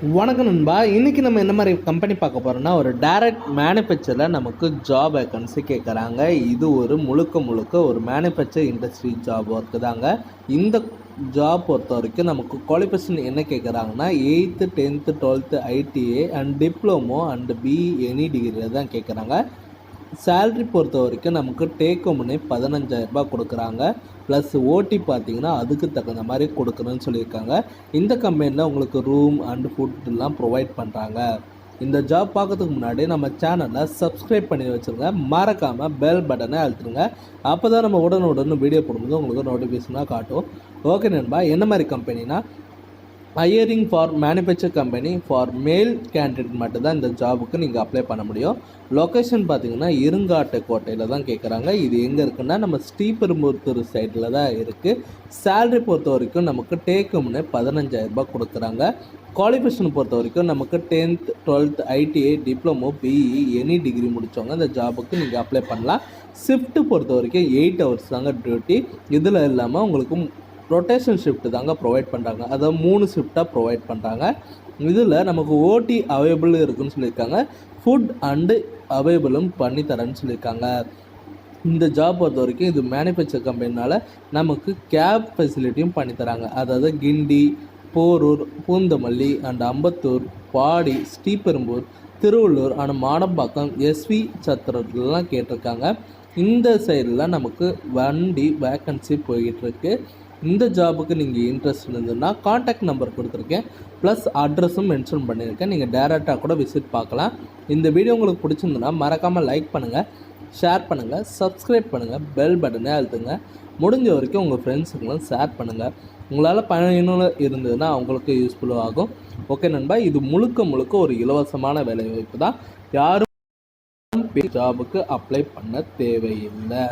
வணக்கம் நண்பா. இன்றைக்கி நம்ம என்ன மாதிரி கம்பெனி பார்க்க போகிறோம்னா, ஒரு டைரக்ட் மேனுஃபேக்சரில் நமக்கு ஜாப் வேக்கன்சி கேட்குறாங்க. இது ஒரு முழுக்க ஒரு மேனுஃபேக்சர் இண்டஸ்ட்ரி ஜாப் ஒர்க்கு தாங்க. இந்த ஜாப் பொறுத்த வரைக்கும் நமக்கு குவாலிஃபிகேஷன் என்ன கேட்குறாங்கன்னா, 8th 10th 12th ITI and diploma and BE any டிகிரியில் தான் கேட்குறாங்க. சேல்ரி பொறுத்த வரைக்கும் நமக்கு டேக் ஹோம்னே 15,000 கொடுக்குறாங்க. ப்ளஸ் ஓடி பார்த்திங்கன்னா அதுக்கு தகுந்த மாதிரி கொடுக்குறேன்னு சொல்லியிருக்காங்க. இந்த கம்பெனியில் உங்களுக்கு ரூம் அண்ட் ஃபுட்லாம் ப்ரொவைட் பண்ணுறாங்க. இந்த ஜாப் பார்க்கறதுக்கு முன்னாடி நம்ம சேனலை சப்ஸ்கிரைப் பண்ணி வச்சுருங்க. மறக்காமல் பெல் பட்டனை அழுத்துருங்க. அப்போ தான் நம்ம உடனுடன் வீடியோ போடும்போது உங்களுக்கு நோட்டிஃபிகேஷனாக காட்டும். ஓகே நண்பா, என்ன மாதிரி கம்பெனினா, hiring for manufacture company for male candidate மட்டும்தான் இந்த ஜாபுக்கு நீங்கள் அப்ளை பண்ண முடியும். லொக்கேஷன் பார்த்தீங்கன்னா இருங்காட்டுக்கோட்டையில் தான் கேட்குறாங்க. இது எங்கே இருக்குன்னா நம்ம ஸ்ரீபெரும்புத்தூர் சைடில் தான் இருக்குது. சேலரி பொறுத்த வரைக்கும் நமக்கு டேக்கும்னு 15,000 கொடுக்குறாங்க. குவாலிஃபிகேஷன் பொறுத்த வரைக்கும் நமக்கு 10th 12th ITI diploma BE any degree முடித்தவங்க இந்த ஜாபுக்கு நீங்கள் அப்ளை பண்ணலாம். ஷிஃப்ட்டு பொறுத்த வரைக்கும் 8 hours தாங்க டியூட்டி. இதில் இல்லாமல் உங்களுக்கு ரொட்டேஷன் ஷிஃப்ட் தாங்க ப்ரொவைட் பண்ணுறாங்க. அதாவது 3 ஷிஃப்டாக ப்ரொவைட் பண்ணுறாங்க. இதில் நமக்கு ஓடி அவைலபிள் இருக்குதுன்னு சொல்லியிருக்காங்க. ஃபுட் அண்டு அவைலபிளும் பண்ணி தரேன்னு சொல்லியிருக்காங்க. இந்த ஜாப் பொறுத்த வரைக்கும் இது மேனுஃபேக்சர் கம்பெனினால் நமக்கு கேப் ஃபெசிலிட்டியும் பண்ணித்தராங்க. அதாவது Guindy, Porur, Poonamallee and Ambattur, Padi, Sriperumbudur, Tiruvallur and Madambakkam, SV சத்திரத்துலலாம் கேட்டிருக்காங்க. இந்த சைடில் நமக்கு வண்டி வேக்கன்சி போய்கிட்டுருக்கு. இந்த ஜாபுக்கு நீங்கள் இன்ட்ரெஸ்ட் இருந்ததுன்னா காண்டாக்ட் நம்பர் கொடுத்துருக்கேன், ப்ளஸ் அட்ரஸும் மென்ஷன் பண்ணியிருக்கேன். நீங்கள் டேரெக்டாக கூட விசிட் பார்க்கலாம். இந்த வீடியோ உங்களுக்கு பிடிச்சிருந்துன்னா மறக்காமல் லைக் பண்ணுங்கள், ஷேர் பண்ணுங்கள், சப்ஸ்கிரைப் பண்ணுங்கள், பெல் பட்டனே அழுத்துங்க. முடிஞ்ச வரைக்கும் உங்கள் ஃப்ரெண்ட்ஸுங்களும் ஷேர் பண்ணுங்கள். உங்களால் பயனுள்ள இருந்ததுன்னா அவங்களுக்கு யூஸ்ஃபுல்லாக ஆகும். ஓகே நண்பா, இது முழுக்க ஒரு இலவசமான வேலைவாய்ப்பு தான். யாரும் ஜாபுக்கு அப்ளை பண்ண தேவையில்லை.